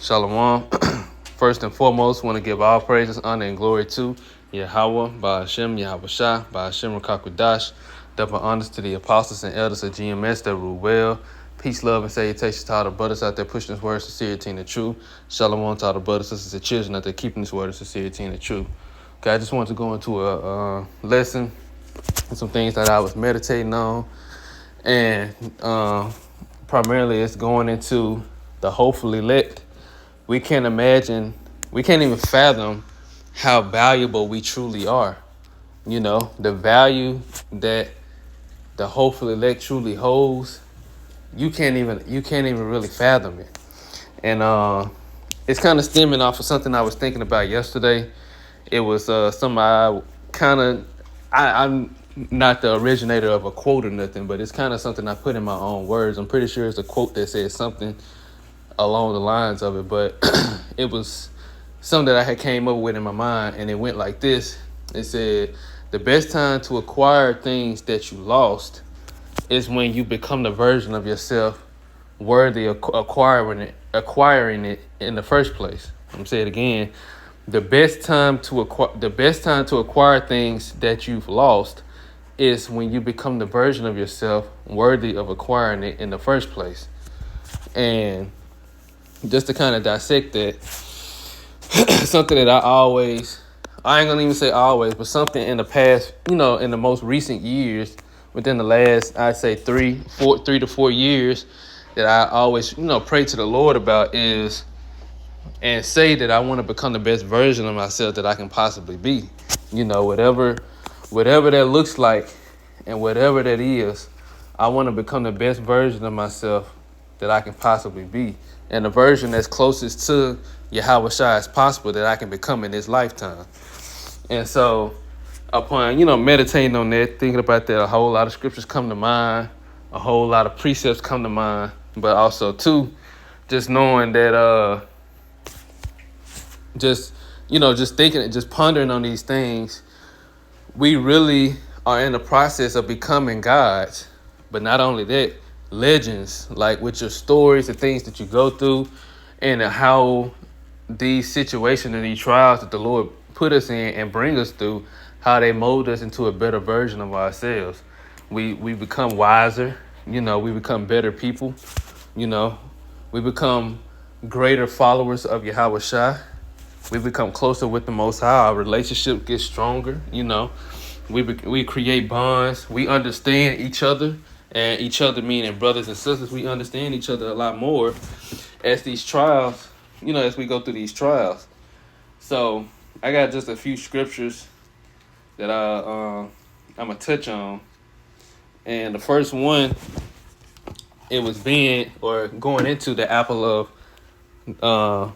Shalom. First and foremost, want to give all praises, honor, and glory to Yahweh, Ba'ashem, Yahweh Shah, Ba'ashem, Rakakwadash. Double honors to the apostles and elders of GMS that rule well. Peace, love, and salutations to all the brothers out there pushing this word, sincerity, and the truth. Shalom to all the brothers, sisters, and children out there keeping this word, sincerity, and the truth. Okay, I just want to go into a lesson and some things that I was meditating on. And primarily it's going into the hopeful elect. We can't even fathom how valuable we truly are. You know, the value that the hopeful elect truly holds, you can't even really fathom it. And it's kind of stemming off of something I was thinking about yesterday. It was I'm not the originator of a quote or nothing, but it's kind of something I put in my own words. I'm pretty sure it's a quote that says something along the lines of it, but it was something that I had came up with in my mind, and it went like this. It said, the best time to acquire things that you lost is when you become the version of yourself worthy of acquiring it in the first place. I'm saying it again. The best time to acquire things that you've lost is when you become the version of yourself worthy of acquiring it in the first place. And just to kind of dissect that, something that I ain't gonna even say always, but something in the past, in the most recent years, within the last, I'd say 3 to 4 years, that I always, pray to the Lord about is, and say that I want to become the best version of myself that I can possibly be. Whatever that looks like and whatever that is, I want to become the best version of myself that I can possibly be. And the version that's closest to Yahweh Shai as possible that I can become in this lifetime. And so upon, meditating on that, thinking about that, a whole lot of scriptures come to mind, a whole lot of precepts come to mind, but also too, just knowing that just thinking, just pondering on these things, we really are in the process of becoming gods. But not only that, legends, like with your stories, the things that you go through, and how these situations and these trials that the Lord put us in and bring us through, how they mold us into a better version of ourselves. We become wiser, we become better people, we become greater followers of Yahweh Shai. We become closer with the Most High. Our relationship gets stronger, We create bonds. We understand each other. And each other meaning brothers and sisters, we understand each other a lot more as these trials, as we go through these trials. So I got just a few scriptures that I'm gonna touch on. And the first one, it was going into the apple of thy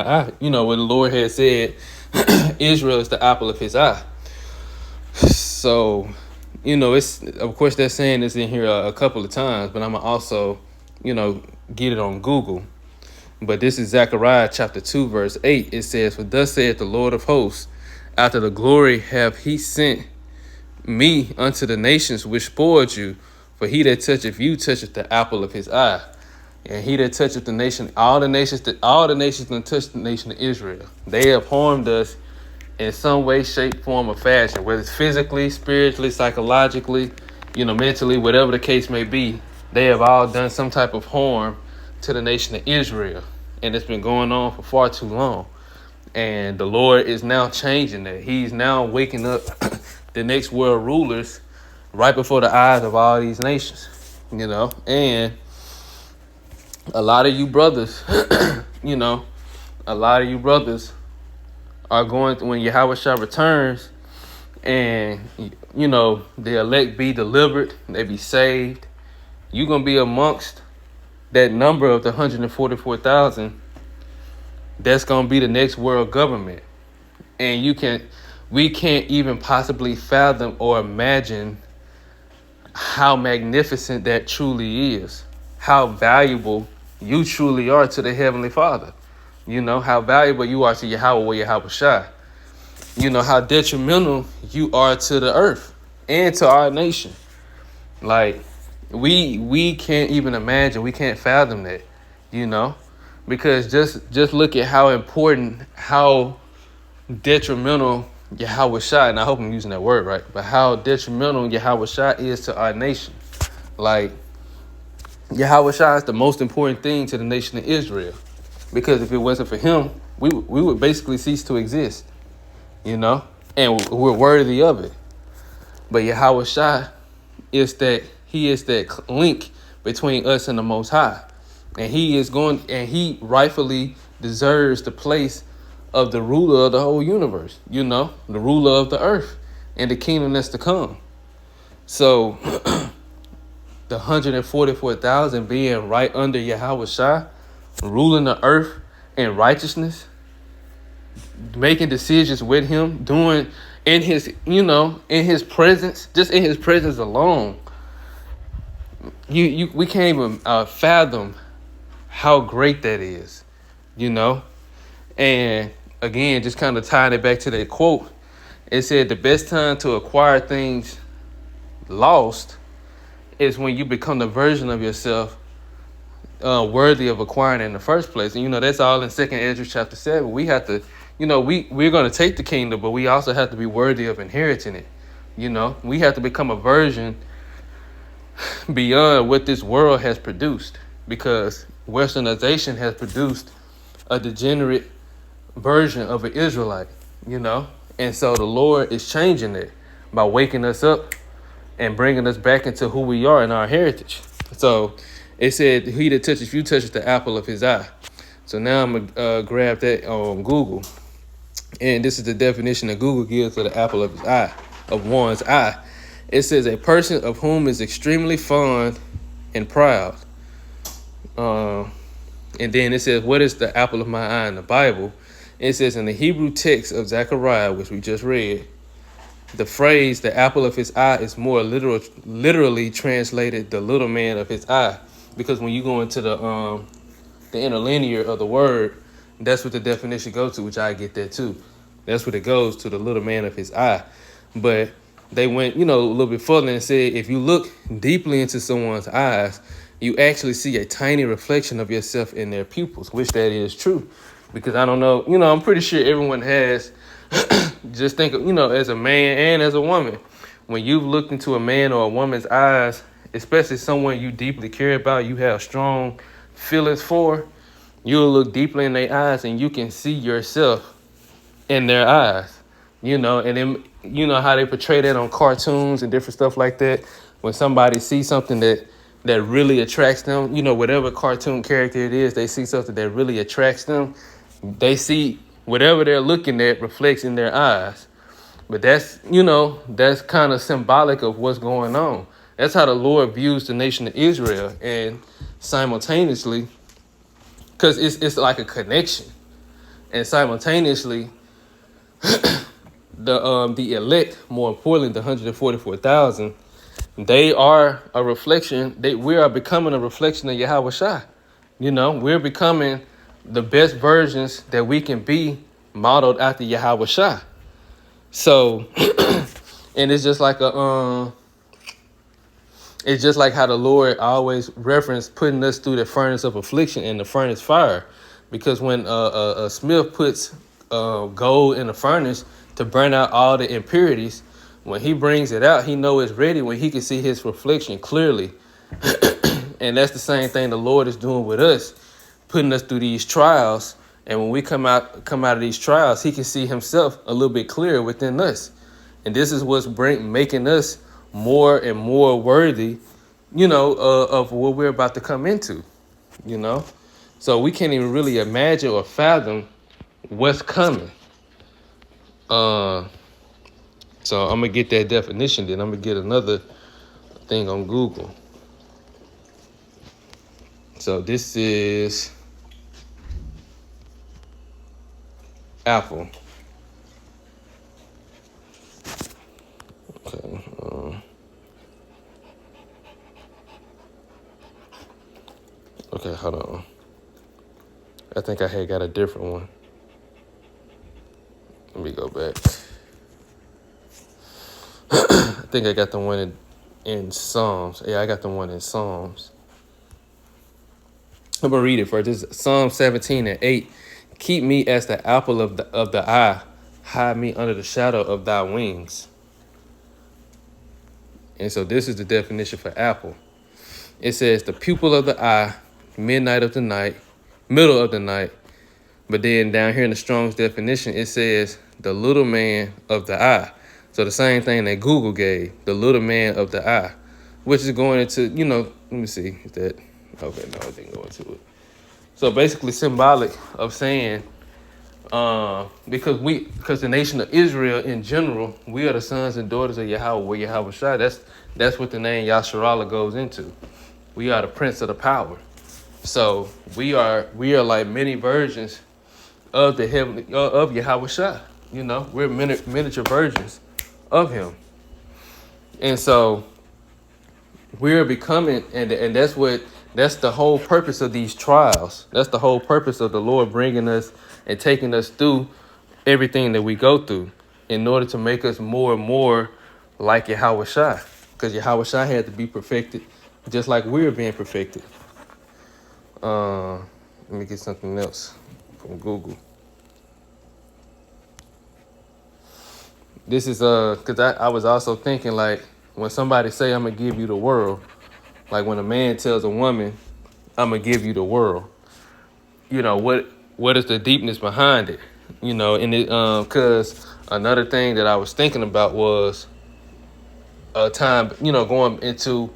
eye. What the Lord had said, Israel is the apple of his eye. So it's, of course, that saying is in here a couple of times, but I'm going to also, get it on Google. But this is Zechariah chapter 2, verse 8. It says, for thus saith the Lord of hosts, after the glory have he sent me unto the nations which spoiled you, for he that toucheth you toucheth the apple of his eye. And he that toucheth the nation, all the nations that touched the nation of Israel. They have harmed us in some way, shape, form, or fashion, whether it's physically, spiritually, psychologically, mentally, whatever the case may be. They have all done some type of harm to the nation of Israel. And it's been going on for far too long. And the Lord is now changing that. He's now waking up the next world rulers right before the eyes of all these nations, And a lot of you brothers, are going to, when Yahweh Shah returns and, the elect be delivered, they be saved, you're going to be amongst that number of the 144,000 that's going to be the next world government. And we can't even possibly fathom or imagine how magnificent that truly is, how valuable you truly are to the Heavenly Father. How valuable you are to Yahweh or Yahweh Shai. How detrimental you are to the earth and to our nation. Like, we can't even imagine, we can't fathom that. you know, because just look at how important, how detrimental Yahweh Shai, and I hope I'm using that word right, but how detrimental Yahweh Shai is to our nation. Like, Yahweh Shai is the most important thing to the nation of Israel, because if it wasn't for him, we would basically cease to exist, you know, and we're worthy of it. But Yahweh Shai is that, he is that link between us and the Most High, and he rightfully deserves the place of the ruler of the whole universe, you know, the ruler of the earth and the kingdom that's to come. So the 144,000 being right under Yahweh Shai, ruling the earth in righteousness, making decisions with him, doing in his, you know, in his presence, just in his presence alone. We can't even fathom how great that is, you know. And again, just kind of tying it back to that quote, it said the best time to acquire things lost is when you become the version of yourself worthy of acquiring in the first place. And, you know, that's all in 2nd Ezra chapter 7. We have to, you know, we're going to take the kingdom, but we also have to be worthy of inheriting it. You know, we have to become a version beyond what this world has produced, because Westernization has produced a degenerate version of an Israelite, you know. And so the Lord is changing it by waking us up and bringing us back into who we are and our heritage. So it said, he that touches you touches the apple of his eye. So now I'm gonna grab that on Google, and this is the definition that Google gives for the apple of his eye, of one's eye. It says a person of whom is extremely fond and proud. And then it says, what is the apple of my eye in the Bible? It says in the Hebrew text of Zechariah, which we just read, the phrase the apple of his eye is more literally translated the little man of his eye. Because when you go into the interlinear of the word, that's what the definition goes to, which I get that too. That's what it goes to, the little man of his eye. But they went, you know, a little bit further and said, if you look deeply into someone's eyes, you actually see a tiny reflection of yourself in their pupils, which that is true. Because I don't know, you know, I'm pretty sure everyone has, just think of, you know, as a man and as a woman, when you've looked into a man or a woman's eyes, especially someone you deeply care about, you have strong feelings for, you'll look deeply in their eyes and you can see yourself in their eyes, you know. And then, you know how they portray that on cartoons and different stuff like that. When somebody sees something that really attracts them, you know, whatever cartoon character it is, they see something that really attracts them, they see whatever they're looking at reflects in their eyes. But that's, you know, that's kind of symbolic of what's going on. That's how the Lord views the nation of Israel. And simultaneously, because it's like a connection, and simultaneously, the elect, more importantly, the 144,000, they are a reflection. We are becoming a reflection of Yahweh Shai. You know, we're becoming the best versions that we can be, modeled after Yahweh Shai. So, and it's just like it's just like how the Lord always referenced putting us through the furnace of affliction and the furnace fire, because when a smith puts gold in the furnace to burn out all the impurities, when he brings it out, he knows it's ready when he can see his reflection clearly. And that's the same thing the Lord is doing with us, putting us through these trials. And when we come out of these trials, he can see himself a little bit clearer within us. And this is what's making us more and more worthy, you know, of what we're about to come into, you know. So we can't even really imagine or fathom what's coming. So I'm going to get that definition, then I'm going to get another thing on Google. So this is apple. Okay. Okay, hold on. I think I had got a different one. Let me go back. I think I got the one in Psalms. Yeah, I got the one in Psalms. I'm gonna read it first. This is Psalm 17:8. Keep me as the apple of the eye. Hide me under the shadow of thy wings. And so this is the definition for apple. It says the pupil of the eye, midnight of the night, middle of the night. But then down here in the Strong's definition, it says the little man of the eye. So the same thing that Google gave, the little man of the eye, which is going into, let me see if that, okay, no, I didn't go into it. So basically symbolic of saying, because the nation of Israel in general, we are the sons and daughters of Yahweh, where Yahweh Shai. That's what the name Yasharallah goes into. We are the prince of the power. So we are like many versions of the heavenly of Yahweh Shai. We're miniature versions of him. And so we're becoming, and that's the whole purpose of these trials. That's the whole purpose of the Lord bringing us and taking us through everything that we go through in order to make us more and more like Yahweh Shai. Because Yahweh Shai had to be perfected just like we're being perfected. Let me get something else from Google. This is because I was also thinking, like, when somebody say I'm gonna give you the world, like when a man tells a woman I'm gonna give you the world, what is the deepness behind it? And it because another thing that I was thinking about was a time, going into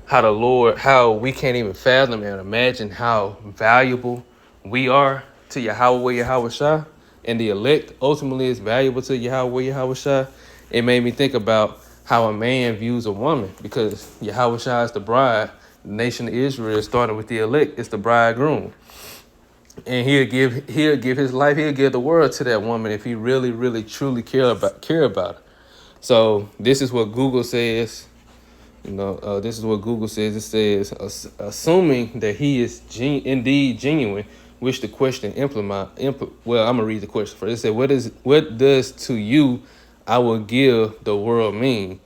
how we can't even fathom and imagine how valuable we are to Yahweh Shai, and the elect ultimately is valuable to Yahweh Shai. It made me think about how a man views a woman, because Yahweh Shai is the bride. The nation of Israel, starting with the elect, is the bridegroom. And he'll give his life, he'll give the world to that woman if he really, really, truly care about her. So this is what Google says. This is what Google says. It says, assuming that he is indeed genuine, which the question well, I'm gonna read the question first. It said, what does to you I will give the world mean?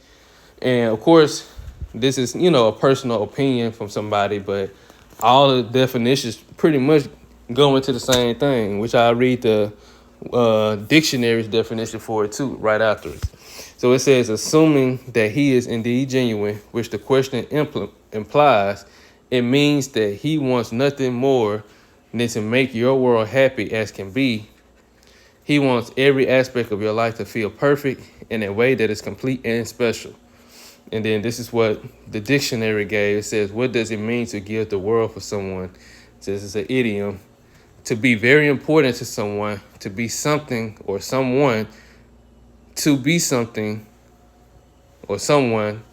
And of course, this is, a personal opinion from somebody, but all the definitions pretty much go into the same thing, which I read the dictionary's definition for it too, right after it. So it says, assuming that he is indeed genuine, which the question implies, it means that he wants nothing more than to make your world happy as can be. He wants every aspect of your life to feel perfect in a way that is complete and special. And then this is what the dictionary gave. It says, what does it mean to give the world for someone? It says it's an idiom. To be very important to someone, to be something or someone, to be something or someone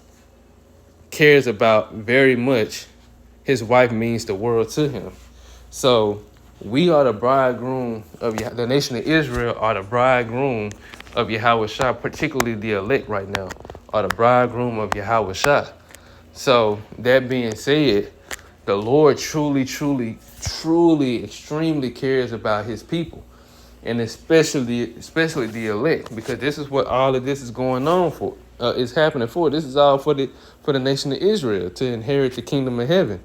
cares about very much. His wife means the world to him. So we are the bridegroom of the nation of Israel, are the bridegroom of Yahweh Shai, particularly the elect right now, are the bridegroom of Yahweh Shai. So that being said, the Lord truly, truly, truly, extremely cares about his people, and especially the elect, because this is what all of this is going on for. Is happening for. This is all for the nation of Israel to inherit the kingdom of heaven.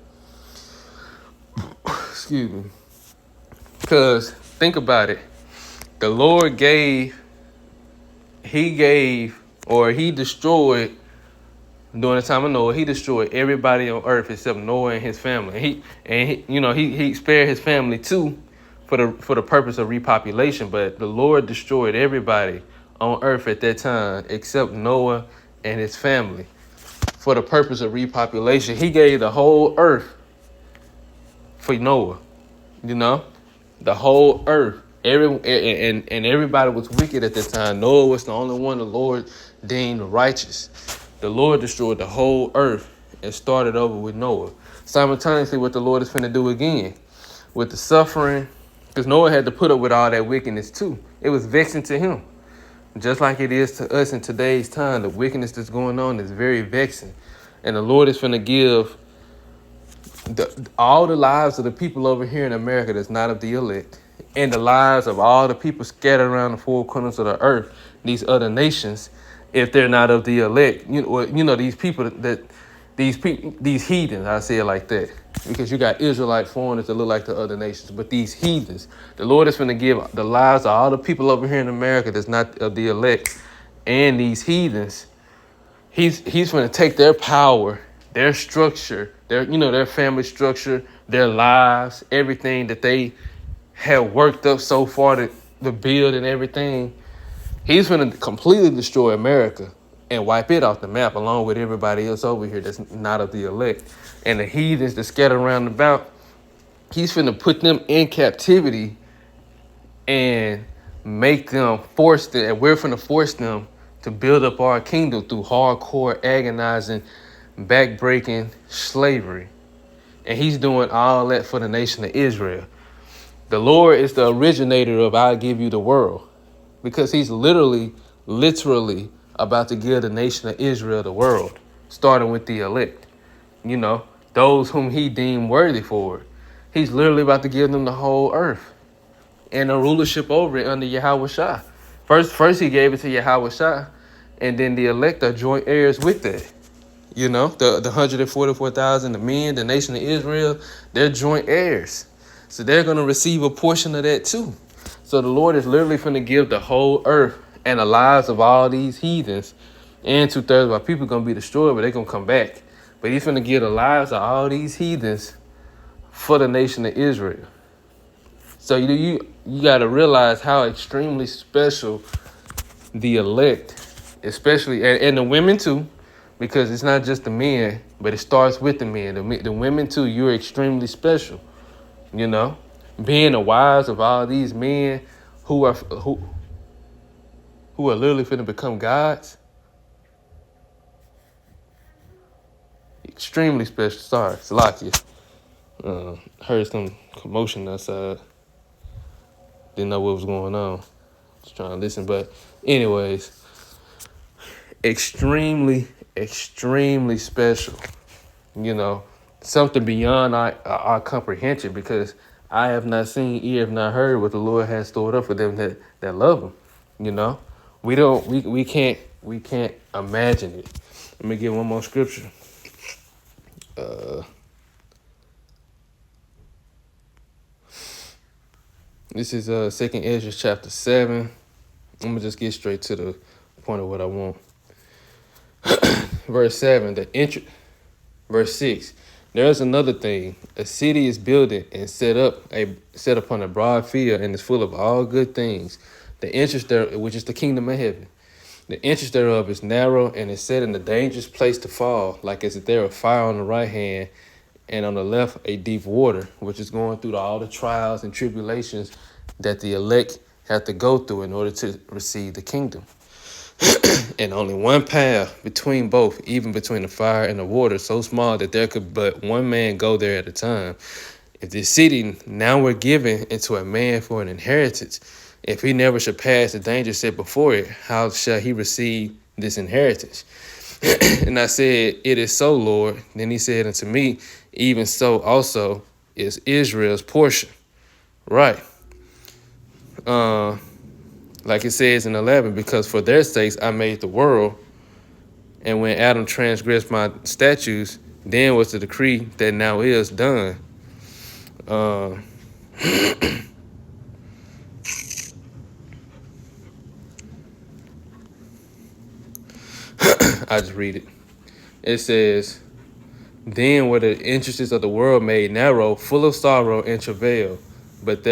Excuse me. Because think about it, the Lord he destroyed during the time of Noah. He destroyed everybody on earth except Noah and his family. He spared his family too, for the purpose of repopulation. But the Lord destroyed everybody on earth at that time except Noah and his family for the purpose of repopulation. He gave the whole earth for Noah, the whole earth. And everybody was wicked at that time. Noah was the only one the Lord deemed righteous. The Lord destroyed the whole earth and started over with Noah. Simultaneously, what the Lord is finna do again with the suffering, because Noah had to put up with all that wickedness too. It was vexing to him. Just like it is to us in today's time, the wickedness that's going on is very vexing. And the Lord is finna give all the lives of the people over here in America that's not of the elect, and the lives of all the people scattered around the four corners of the earth, these other nations, if they're not of the elect, these people that these heathens, I say it like that, because you got Israelite foreigners that look like the other nations, but these heathens, the Lord is going to give the lives of all the people over here in America that's not of the elect, and these heathens. He's going to take their power, their structure, their family structure, their lives, everything that they have worked up so far to build and everything. He's going to completely destroy America and wipe it off the map along with everybody else over here that's not of the elect. And the heathens that scatter around about, he's going to put them in captivity and make them and we're going to force them to build up our kingdom through hardcore, agonizing, backbreaking slavery. And he's doing all that for the nation of Israel. The Lord is the originator of I'll give you the world, because he's literally about to give the nation of Israel the world, starting with the elect, those whom he deemed worthy for it. He's literally about to give them the whole earth and a rulership over it under Yahweh Shah. First he gave it to Yahweh Shah, and then the elect are joint heirs with that. The 144,000, the men, the nation of Israel, they're joint heirs. So they're going to receive a portion of that too. So the Lord is literally going to give the whole earth and the lives of all these heathens, and 2/3 of our people going to be destroyed, but they're going to come back. But he's going to give the lives of all these heathens for the nation of Israel. So you got to realize how extremely special the elect, especially, and the women too, because it's not just the men, but it starts with the men. The women too, you're extremely special. Being the wives of all these men who are literally finna become gods. Extremely special. Sorry, Salakia. Heard some commotion outside. Didn't know what was going on. Just trying to listen. But anyways, extremely special. Something beyond our comprehension, because I have not seen, ear have not heard what the Lord has stored up for them that love him. We can't imagine it. Let me get one more scripture. This is 2nd Ezra chapter 7. I'm gonna just get straight to the point of what I want. Verse 7, verse 6. There's another thing. A city is builded and set upon a broad field, and is full of all good things. The entrance there, which is the kingdom of heaven. The entrance thereof is narrow, and is set in a dangerous place to fall, like as if there were fire on the right hand, and on the left a deep water, which is going through all the trials and tribulations that the elect have to go through in order to receive the kingdom. And only one path between both, even between the fire and the water, so small that there could but one man go there at a time. If this city now were given into a man for an inheritance, if he never should pass the danger set before it, how shall he receive this inheritance? And I said, it is so, Lord. Then he said unto me, even so also is Israel's portion. Right. Like it says in 11, because for their sakes I made the world, and when Adam transgressed my statutes, then was the decree that now is done. I just read it. It says, then were the entrances of the world made narrow, full of sorrow and travail, but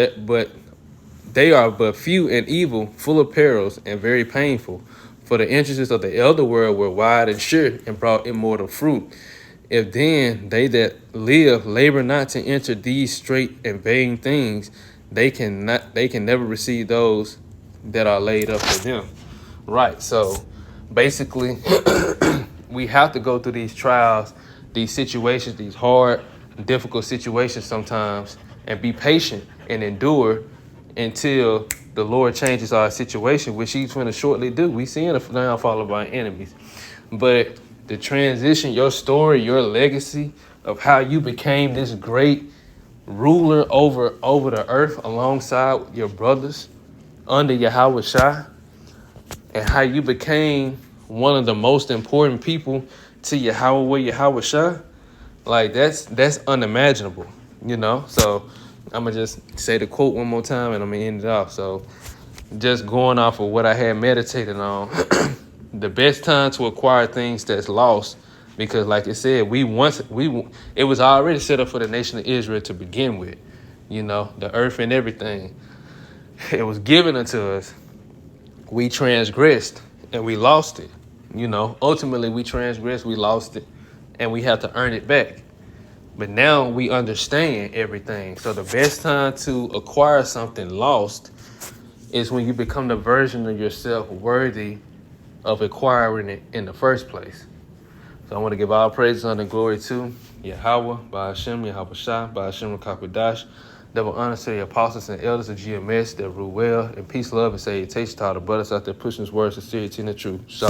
they are but few and evil, full of perils and very painful. For the entrances of the elder world were wide and sure, and brought immortal fruit. If then they that live labor not to enter these straight and vain things, they can never receive those that are laid up for them. Right. So basically, we have to go through these trials, these situations, these hard, difficult situations sometimes, and be patient and endure until the Lord changes our situation, which he's going to shortly do. We see in the downfall of our enemies. But the transition, your story, your legacy of how you became this great ruler over the earth alongside your brothers under Yahweh Shah, and how you became one of the most important people to Yahweh Shah, like that's unimaginable, you know. So I'm gonna just say the quote one more time and I'm gonna end it off. So just going off of what I had meditated on, the best time to acquire things that's lost, because like it said, it was already set up for the nation of Israel to begin with, you know, the earth and everything. It was given unto us. We transgressed and we lost it. You know, ultimately we transgressed, we lost it, and we have to earn it back. But now we understand everything. So the best time to acquire something lost is when you become the version of yourself worthy of acquiring it in the first place. So I want to give all praise and glory to Yahweh, Ba'ashem, Yahweh Shah, Ba'ashem, Kakadash. Double honor to the apostles and elders of GMS that rule well, and peace, love, and salutation to all the brothers out there pushing this word, sincerity, and the truth.